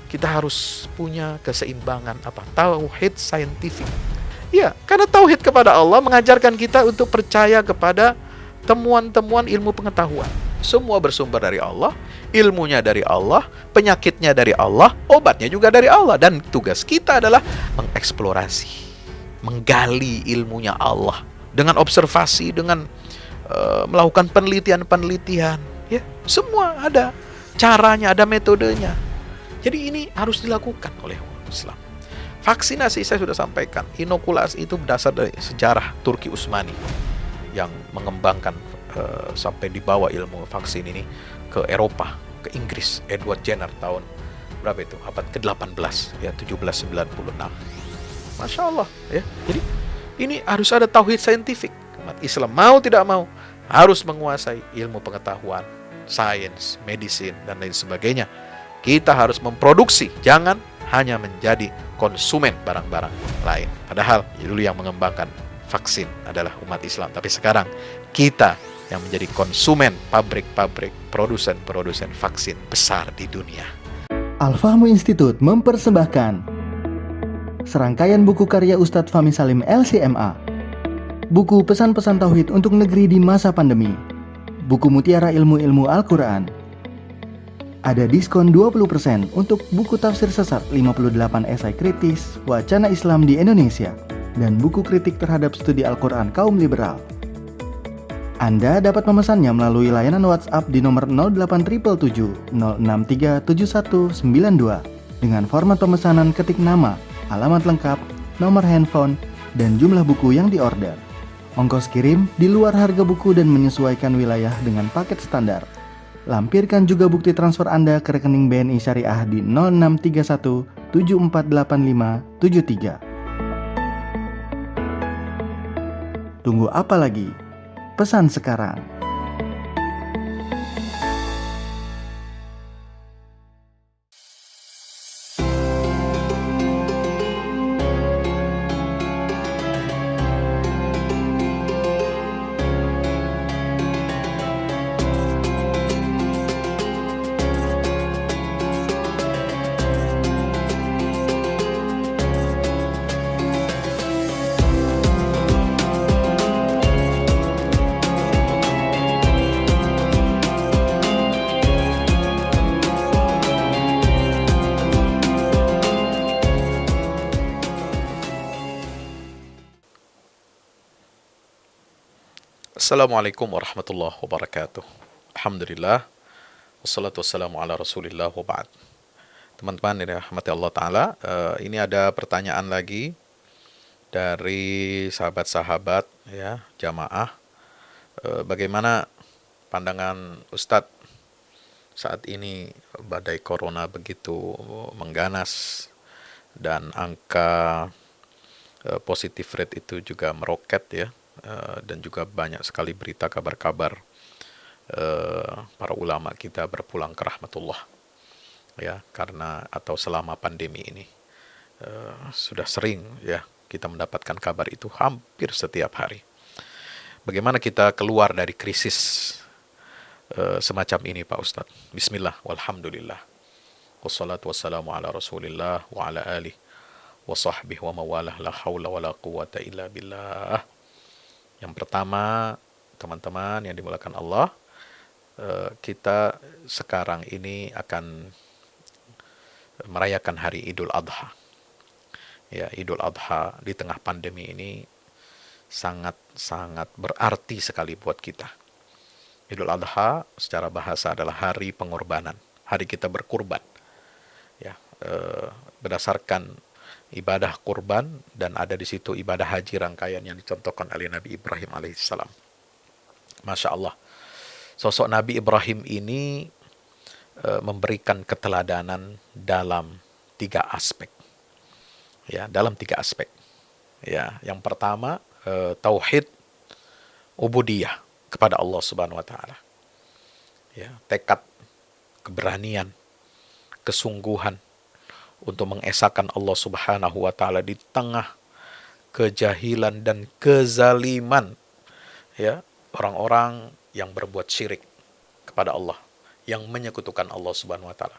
kita harus punya keseimbangan tauhid saintifik. Ya, karena tauhid kepada Allah mengajarkan kita untuk percaya kepada temuan-temuan ilmu pengetahuan. Semua bersumber dari Allah, ilmunya dari Allah, penyakitnya dari Allah, obatnya juga dari Allah. Dan tugas kita adalah mengeksplorasi, menggali ilmunya Allah dengan observasi, dengan melakukan penelitian-penelitian. Ya, semua ada caranya, ada metodenya. Jadi ini harus dilakukan oleh umat Islam. Vaksinasi saya sudah sampaikan, inokulasi itu berdasar dari sejarah Turki Utsmani yang mengembangkan sampai dibawa ilmu vaksin ini ke Eropa, ke Inggris, Edward Jenner tahun berapa itu? Abad ke-18 ya, 1796. Masya Allah ya. Jadi ini harus ada tauhid saintifik. Umat Islam mau tidak mau harus menguasai ilmu pengetahuan, sains, medicine dan lain sebagainya. Kita harus memproduksi, jangan hanya menjadi konsumen barang-barang lain. Padahal dulu yang mengembangkan vaksin adalah umat Islam, tapi sekarang kita yang menjadi konsumen pabrik-pabrik, produsen-produsen vaksin besar di dunia. Al-Fahmu Institute mempersembahkan serangkaian buku karya Ustadz Fahmi Salim LCMA. Buku pesan-pesan tauhid untuk negeri di masa pandemi. Buku mutiara ilmu-ilmu Al-Quran. Ada diskon 20% untuk buku tafsir sesat 58 esai kritis wacana Islam di Indonesia dan buku kritik terhadap studi Al-Quran kaum liberal. Anda dapat memesannya melalui layanan WhatsApp di nomor 0877 063 7192 dengan format pemesanan ketik nama, alamat lengkap, nomor handphone, dan jumlah buku yang diorder. Ongkos kirim di luar harga buku dan menyesuaikan wilayah dengan paket standar. Lampirkan juga bukti transfer Anda ke rekening BNI Syariah di 0631 748573. Tunggu apa lagi? Pesan sekarang. Assalamualaikum warahmatullahi wabarakatuh. Alhamdulillah, wassalatu wassalamu ala rasulillah wa ba'd. Teman-teman yang dirahmati Allah Ta'ala, ini ada pertanyaan lagi dari sahabat-sahabat ya, jamaah. Bagaimana pandangan Ustadz saat ini badai corona begitu mengganas dan angka positive rate itu juga meroket ya. Dan juga banyak sekali berita kabar-kabar para ulama kita berpulang ke rahmatullah ya, karena atau selama pandemi ini sudah sering ya kita mendapatkan kabar itu hampir setiap hari. Bagaimana kita keluar dari krisis semacam ini Pak Ustadz? Bismillah, walhamdulillah, wassalatu wassalamu ala rasulillah wa ala alihi wa sahbihi wa mawalah, la hawla wa la quwata illa billah. Yang pertama, teman-teman yang dimuliakan Allah, kita sekarang ini akan merayakan hari Idul Adha. Ya, Idul Adha di tengah pandemi ini sangat-sangat berarti sekali buat kita. Idul Adha secara bahasa adalah hari pengorbanan, hari kita berkurban. Ya, berdasarkan ibadah kurban, dan ada di situ ibadah haji rangkaian yang dicontohkan oleh Nabi Ibrahim alaihissalam. Masya Allah, sosok Nabi Ibrahim ini memberikan keteladanan dalam 3 aspek. Ya, dalam 3 aspek. Ya, yang pertama tauhid ubudiyah kepada Allah Subhanahu wa taala. Ya, tekad, keberanian, kesungguhan untuk mengesahkan Allah Subhanahu wa taala di tengah kejahilan dan kezaliman ya, orang-orang yang berbuat syirik kepada Allah, yang menyekutukan Allah Subhanahu wa taala.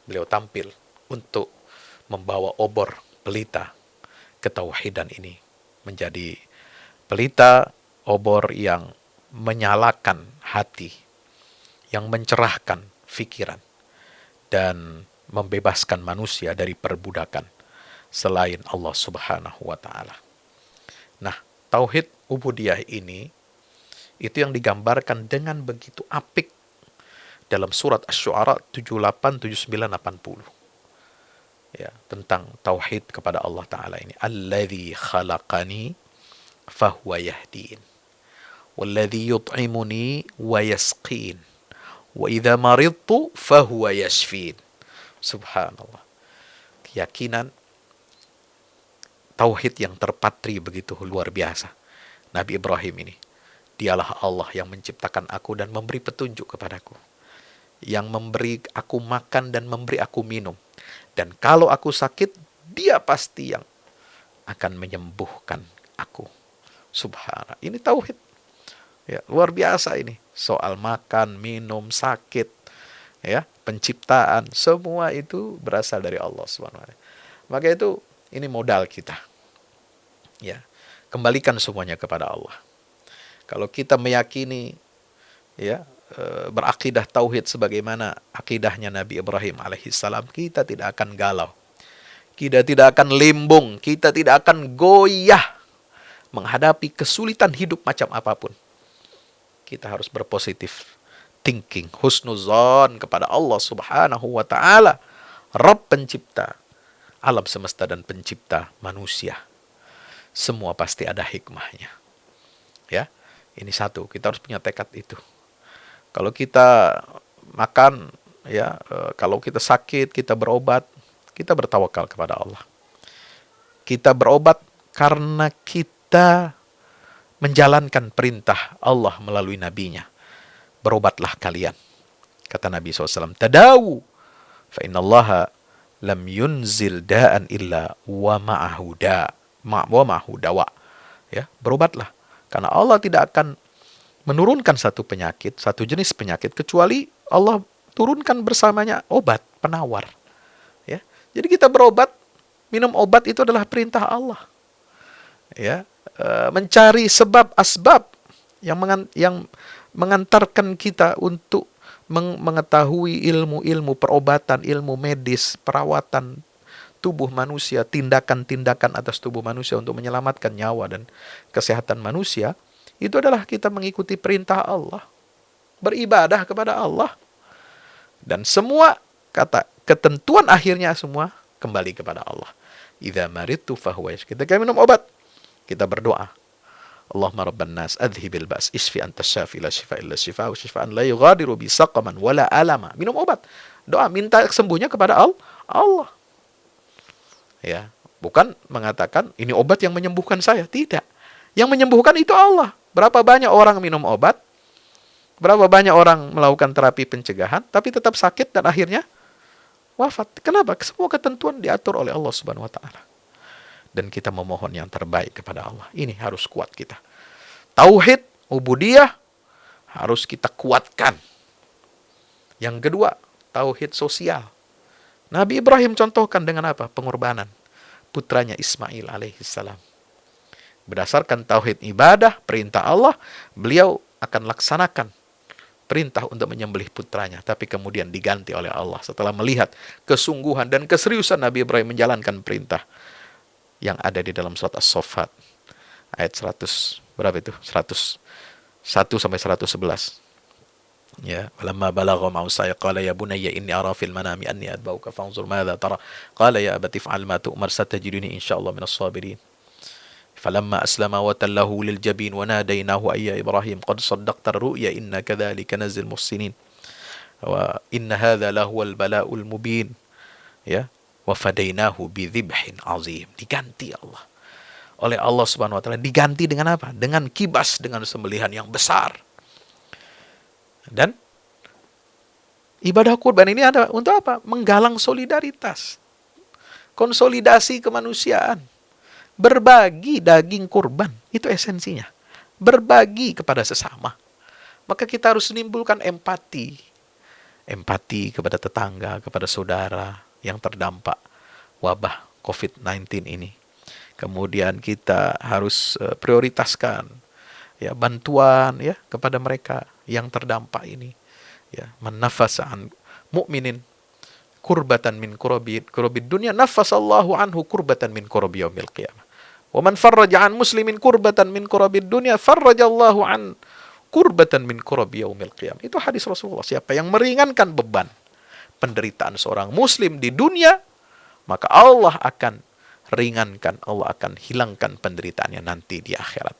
Beliau tampil untuk membawa obor pelita ketauhidan ini menjadi pelita obor yang menyalakan hati, yang mencerahkan pikiran, dan membebaskan manusia dari perbudakan selain Allah Subhanahu wa Ta'ala. Nah, tauhid ubudiyah ini itu yang digambarkan dengan begitu apik dalam surat Asy-Syu'ara 78, 79, 80. Ya, tentang tauhid kepada Allah Ta'ala ini. Alladzi khalaqani fahuwa yahdin. Walladzi yut'imuni wa yasqin. Wa idza maridtu fahuwa yashfin. Subhanallah. Keyakinan tauhid yang terpatri begitu luar biasa. Nabi Ibrahim ini, dialah Allah yang menciptakan aku dan memberi petunjuk kepadaku, yang memberi aku makan dan memberi aku minum. Dan kalau aku sakit, dia pasti yang akan menyembuhkan aku. Subhanallah. Ini tauhid. Ya, luar biasa ini. Soal makan, minum, sakit, ya, penciptaan, semua itu berasal dari Allah Subhanahu wa Ta'ala. Maka itu ini modal kita. Ya, kembalikan semuanya kepada Allah. Kalau kita meyakini, ya, berakidah tauhid sebagaimana akidahnya Nabi Ibrahim alaihissalam, kita tidak akan galau, kita tidak akan limbung, kita tidak akan goyah menghadapi kesulitan hidup macam apapun. Kita harus berpositif thinking, husnuzon kepada Allah Subhanahu wa Ta'ala, Rabb pencipta alam semesta dan pencipta manusia. Semua pasti ada hikmahnya. Ya, ini satu, kita harus punya tekad itu. Kalau kita makan, ya, kalau kita sakit, kita berobat, kita bertawakal kepada Allah. Kita berobat karena kita menjalankan perintah Allah melalui nabinya. Berobatlah kalian. Kata Nabi SAW, tadawu, fa innallaha lam yunzil da'an illa wa ma'ahu dawa. Ya, berobatlah. Karena Allah tidak akan menurunkan satu penyakit, satu jenis penyakit, kecuali Allah turunkan bersamanya obat, penawar. Ya, jadi kita berobat, minum obat itu adalah perintah Allah. Ya, mencari sebab asbab yang mengantarkan kita untuk mengetahui ilmu-ilmu perobatan, ilmu medis, perawatan tubuh manusia, tindakan-tindakan atas tubuh manusia untuk menyelamatkan nyawa dan kesehatan manusia. Itu adalah kita mengikuti perintah Allah, beribadah kepada Allah. Dan semua kata ketentuan akhirnya semua kembali kepada Allah. Idza maridtu fahuwa yashfi. Ketika minum obat, kita berdoa. Allahumma rabban nas adhibil ba's isfi anta syafi la shifa illa shifa'u shifaan la yughadiru bi saqaman wala alama. Minum obat. Doa minta kesembuhnya kepada Allah. Ya, bukan mengatakan ini obat yang menyembuhkan saya, tidak. Yang menyembuhkan itu Allah. Berapa banyak orang minum obat, berapa banyak orang melakukan terapi pencegahan, tapi tetap sakit dan akhirnya wafat. Kenapa? Semua ketentuan diatur oleh Allah Subhanahu wa Ta'ala. Dan kita memohon yang terbaik kepada Allah. Ini harus kuat kita. Tauhid, ubudiyah, harus kita kuatkan. Yang kedua, tauhid sosial. Nabi Ibrahim contohkan dengan apa? Pengorbanan putranya Ismail alaihissalam. Berdasarkan tauhid ibadah, perintah Allah, beliau akan laksanakan perintah untuk menyembelih putranya. Tapi kemudian diganti oleh Allah setelah melihat kesungguhan dan keseriusan Nabi Ibrahim menjalankan perintah yang ada di dalam surat As-Saffat. Ayat 100, berapa itu? 101 sampai 111. Ya, falamma balagha ma'usaya qala ya bunayya inni ara fil manami anni atba'uka fanzur madza tara qala ya abati if'al ma tu'mar satajiduni insyaallah minas sabirin. فلما أسلم وتله للجبين وناديناه أي إبراهيم قد صدقت الرؤيا إنا كذلك نجزي المحسنين وإن هذا لهو البلاء المبين ya وفديناه بذبح عظيم. Diganti Allah oleh Allah Subhanahu wa Ta'ala. Diganti dengan apa? Dengan kibas, dengan sembelihan yang besar. Dan ibadah kurban ini ada untuk apa? Menggalang solidaritas, konsolidasi kemanusiaan. Berbagi daging kurban, itu esensinya. Berbagi kepada sesama. Maka kita harus menimbulkan empati. Empati kepada tetangga, kepada saudara. yang terdampak wabah COVID-19 ini. Kemudian kita harus prioritaskan ya bantuan ya kepada mereka yang terdampak ini. Ya, man nafasa an mu'minin kurbatan min kurabid dunya nafasallahu anhu kurbatan min kurabi yaumil qiyamah. Wa man farraja an muslimin kurbatan min kurabid dunya farrajallahu an kurbatan min kurabi yaumil qiyamah. Itu hadis Rasulullah. Siapa yang meringankan beban penderitaan seorang muslim di dunia, maka Allah akan ringankan, Allah akan hilangkan penderitaannya nanti di akhirat.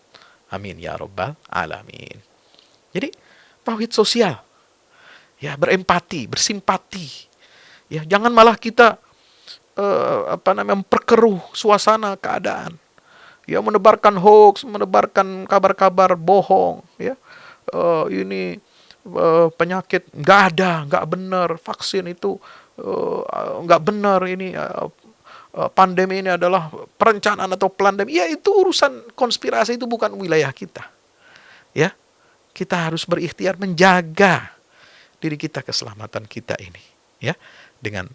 Amin ya rabbal alamin. Jadi tauhid sosial, ya berempati, bersimpati. Ya jangan malah kita memperkeruh suasana keadaan. Ya menebarkan hoax, menebarkan kabar-kabar bohong. Ya ini penyakit nggak ada, nggak benar, vaksin itu nggak benar, ini pandemi ini adalah perencanaan atau pandemi. Ya itu urusan konspirasi, itu bukan wilayah kita. Ya, kita harus berikhtiar menjaga diri kita, keselamatan kita ini, ya, dengan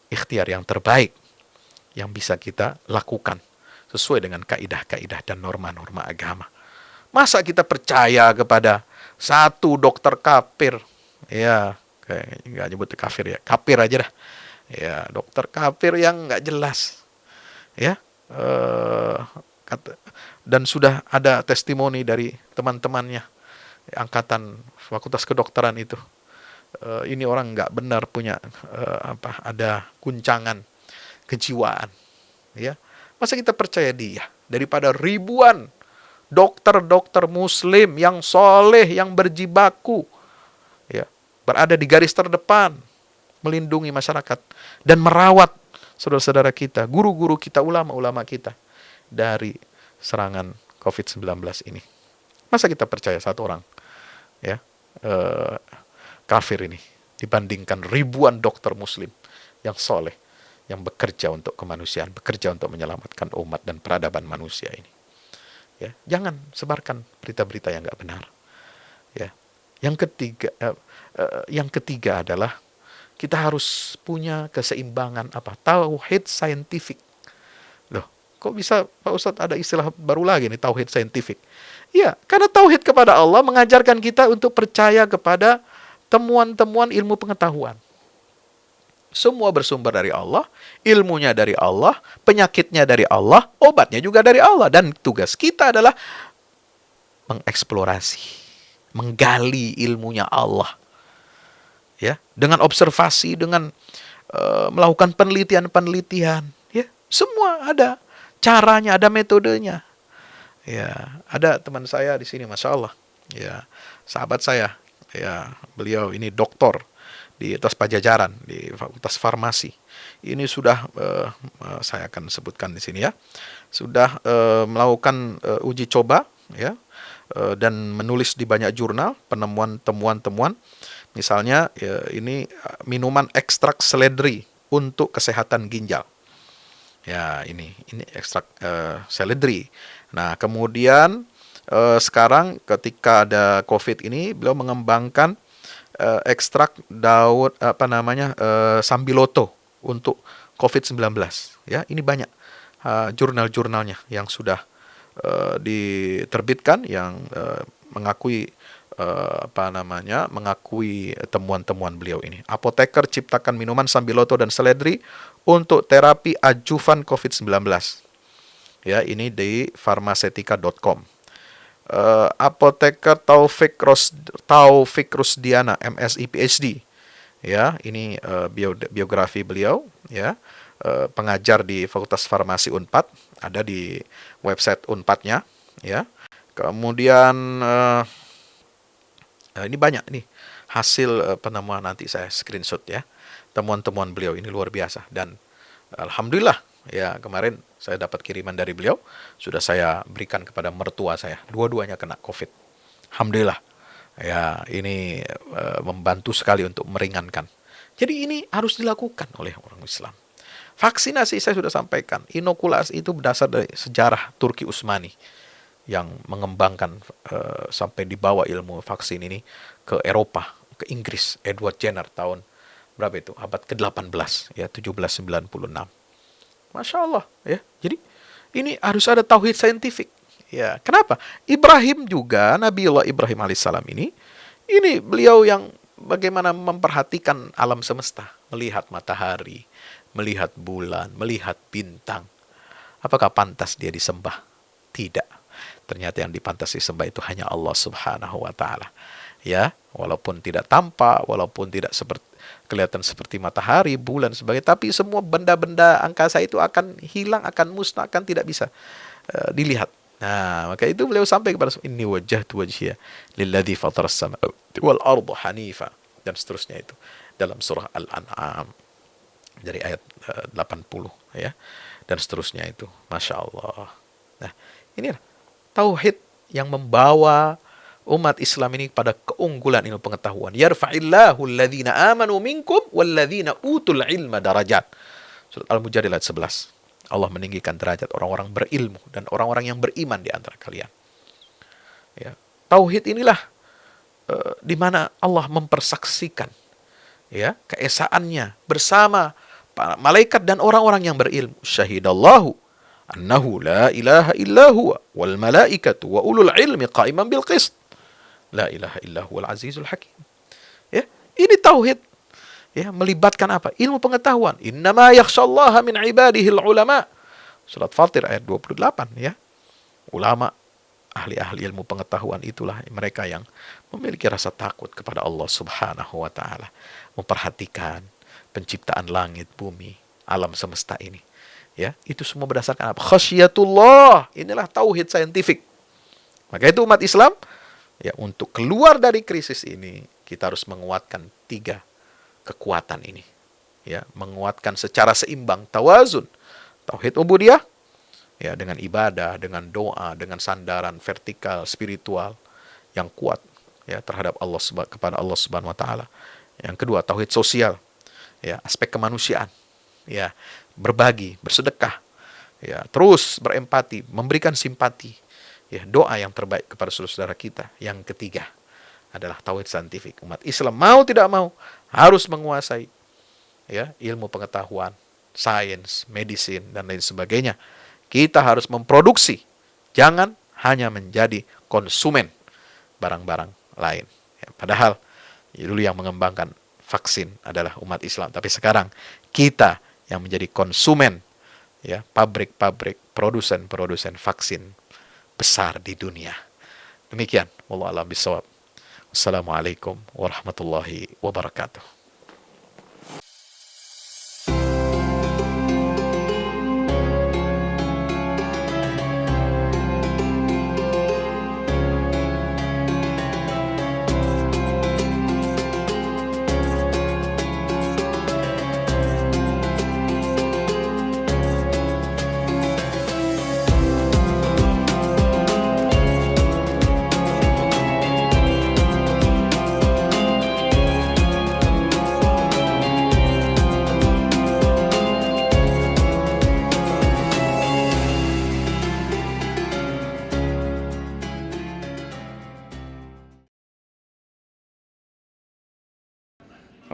ikhtiar yang terbaik yang bisa kita lakukan sesuai dengan kaidah-kaidah dan norma-norma agama. Masa kita percaya kepada satu dokter kafir, ya, nggak nyebut kafir ya, kafir aja dah, ya, dokter kafir yang nggak jelas, ya, dan sudah ada testimoni dari teman-temannya angkatan Fakultas Kedokteran itu, ini orang nggak benar, punya ada guncangan kejiwaan, ya. Masa kita percaya dia daripada ribuan dokter-dokter muslim yang soleh, yang berjibaku, ya, berada di garis terdepan melindungi masyarakat dan merawat saudara-saudara kita, guru-guru kita, ulama-ulama kita dari serangan COVID-19 ini. Masa kita percaya satu orang, ya, kafir ini dibandingkan ribuan dokter muslim yang soleh, yang bekerja untuk kemanusiaan, bekerja untuk menyelamatkan umat dan peradaban manusia ini. Ya, jangan sebarkan berita-berita yang nggak benar. Ya, yang ketiga adalah kita harus punya keseimbangan tauhid saintifik. Loh, kok bisa Pak Ustadz ada istilah baru lagi nih, tauhid saintifik? Ya, karena tauhid kepada Allah mengajarkan kita untuk percaya kepada temuan-temuan ilmu pengetahuan. Semua bersumber dari Allah, ilmunya dari Allah, penyakitnya dari Allah, obatnya juga dari Allah. Dan tugas kita adalah mengeksplorasi, menggali ilmunya Allah. Ya, dengan observasi, dengan melakukan penelitian-penelitian. Ya, semua ada caranya, ada metodenya. Ya, ada teman saya di sini, Masya Allah. Ya, sahabat saya. Ya, beliau ini doktor di atas Pajajaran, di Fakultas Farmasi. Ini sudah, saya akan sebutkan di sini ya, sudah melakukan uji coba, ya, dan menulis di banyak jurnal temuan-temuan. Misalnya, ya, ini minuman ekstrak seledri untuk kesehatan ginjal. Ya, ini ekstrak seledri. Nah, kemudian sekarang ketika ada COVID ini, beliau mengembangkan ekstrak daun sambiloto untuk COVID-19. Ya, ini banyak jurnal-jurnalnya yang sudah diterbitkan yang mengakui mengakui temuan-temuan beliau ini. Apoteker ciptakan minuman sambiloto dan seledri untuk terapi adjuvan COVID-19. Ya, ini di farmasetika.com. Apoteker Taufik Rusdiana, MSI PhD. Ya, ini biografi beliau, ya. Pengajar di Fakultas Farmasi Unpad, ada di website Unpadnya, ya. Kemudian ini banyak nih hasil penemuan, nanti saya screenshot ya. Temuan-temuan beliau ini luar biasa, dan alhamdulillah, ya, kemarin saya dapat kiriman dari beliau, sudah saya berikan kepada mertua saya. Dua-duanya kena COVID. Alhamdulillah. Ya, ini membantu sekali untuk meringankan. Jadi ini harus dilakukan oleh orang Islam. Vaksinasi saya sudah sampaikan. Inokulasi itu berdasar dari sejarah Turki Utsmani yang mengembangkan sampai dibawa ilmu vaksin ini ke Eropa, ke Inggris, Edward Jenner tahun berapa itu? Abad ke-18 ya, 1796. Masya Allah ya. Jadi ini harus ada tauhid saintifik. Ya, kenapa? Ibrahim juga, Nabiullah Ibrahim alaihissalam ini beliau yang bagaimana memperhatikan alam semesta, melihat matahari, melihat bulan, melihat bintang. Apakah pantas dia disembah? Tidak. Ternyata yang dipantas disembah itu hanya Allah Subhanahu wa taala. Ya, walaupun tidak tampak, walaupun tidak kelihatan seperti matahari, bulan sebagainya, tapi semua benda-benda angkasa itu akan hilang, akan musnah, akan tidak bisa dilihat. Nah, maka itu beliau sampai kepada inni wajjahtu wajhiya lilladzi fataras samawati wal arda hanifa, dan seterusnya itu dalam surah Al-An'am dari ayat 80 ya, dan seterusnya itu. Masya Allah. Nah, ini tauhid yang membawa umat Islam ini pada keunggulan ilmu pengetahuan. Yarfa'illahu alladhina amanu minkum walladhina utul ilma darajat. Surat Al-Mujadilah 11. Allah meninggikan derajat orang-orang berilmu dan orang-orang yang beriman di antara kalian. Ya, tauhid inilah di mana Allah mempersaksikan ya keesaannya bersama para malaikat dan orang-orang yang berilmu. Syahidallahu annahu la ilaha illa huwa wal malaikatu wa ulul ilmi qa'iman bil qist. La ilaha illa huwal azizul hakim. Ya, ini tauhid. Ya, melibatkan apa? Ilmu pengetahuan. Innama yakhshallaha min ibadihil ulama. Surat Fatir ayat 28 ya. Ulama, ahli-ahli ilmu pengetahuan itulah mereka yang memiliki rasa takut kepada Allah Subhanahu wa taala, memperhatikan penciptaan langit, bumi, alam semesta ini. Ya, itu semua berdasarkan apa? Khasyatullah. Inilah tauhid saintifik. Maka itu umat Islam ya, untuk keluar dari krisis ini kita harus menguatkan 3 kekuatan ini. Ya, menguatkan secara seimbang, tawazun, tauhid ubudiyah ya, dengan ibadah, dengan doa, dengan sandaran vertikal spiritual yang kuat ya terhadap Allah, kepada Allah Subhanahu wa taala. Yang kedua, tauhid sosial. Ya, aspek kemanusiaan. Ya, berbagi, bersedekah. Ya, terus berempati, memberikan simpati. Ya, doa yang terbaik kepada saudara kita. Yang ketiga adalah tauhid saintifik. Umat Islam mau tidak mau harus menguasai ya ilmu pengetahuan, sains, medicine dan lain sebagainya. Kita harus memproduksi, jangan hanya menjadi konsumen barang-barang lain. Ya, padahal dulu yang mengembangkan vaksin adalah umat Islam, tapi sekarang kita yang menjadi konsumen ya, pabrik-pabrik, produsen-produsen vaksin besar di dunia. Demikian, wallahu a'lam bishawab. Assalamualaikum warahmatullahi wabarakatuh.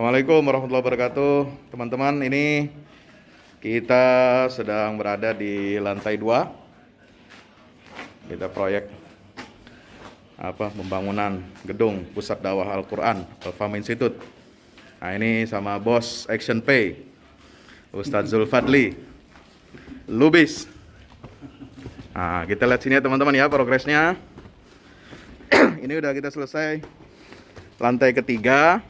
Assalamualaikum warahmatullahi wabarakatuh. Teman-teman, ini kita sedang berada di lantai 2. Kita proyek pembangunan gedung Pusat Dakwah Al-Quran Al-Fahmi Institute. Nah, ini sama bos Action Pay, Ustadz Zulfadli Lubis. Nah, kita lihat sini ya teman-teman ya progresnya. Ini udah kita selesai lantai ketiga.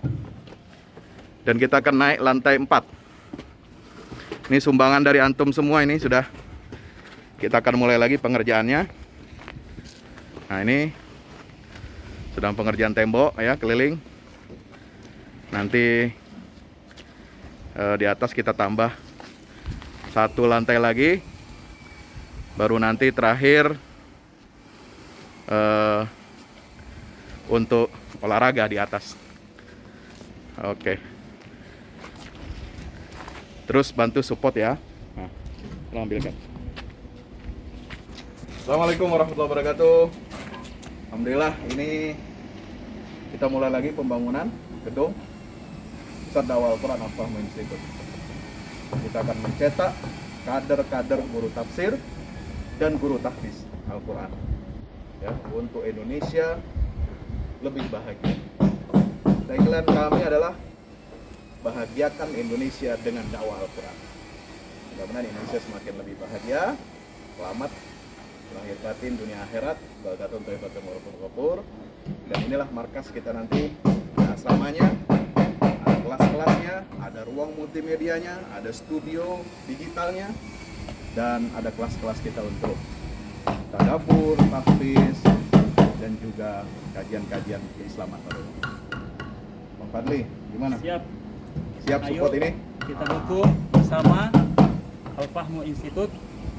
Dan kita akan naik lantai 4. Ini sumbangan dari antum semua, ini sudah. Kita akan mulai lagi pengerjaannya. Nah, ini sedang pengerjaan tembok ya, keliling. Nanti di atas kita tambah 1 lantai lagi. Baru nanti terakhir untuk olahraga di atas. Oke. Terus bantu support ya. Nah, tolong ambilkan. Assalamualaikum warahmatullahi wabarakatuh. Alhamdulillah, ini kita mulai lagi pembangunan gedung. Pusat Dakwah Al-Quran Al-Fahmu Institute. Kita akan mencetak kader-kader guru tafsir dan guru tahfiz Al-Quran, ya, untuk Indonesia lebih bahagia. Tagline kami adalah bahagiakan Indonesia dengan dakwah Al-Quran. Mudah-mudahan Indonesia semakin lebih bahagia, selamat lahir batin dunia akhirat, barakatun thayyibatun warahmatullahi wabarakatuh. Dan inilah markas kita nanti, asramanya, ada kelas-kelasnya, ada ruang multimedianya, ada studio digitalnya, dan ada kelas-kelas kita untuk tadabbur, tahfiz, dan juga kajian-kajian keislaman. Bang Fadli, gimana? Siap. Siap support ini? Kita dukung bersama Al-Fahmu Institute,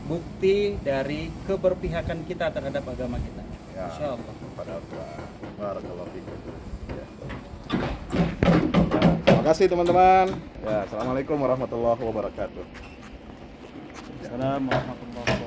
bukti dari keberpihakan kita terhadap agama kita. Ya. Insya Allah. Barakallahu fikum. Ya. Terima kasih teman-teman. Ya, assalamualaikum warahmatullahi wabarakatuh. Assalamualaikum warahmatullahi wabarakatuh.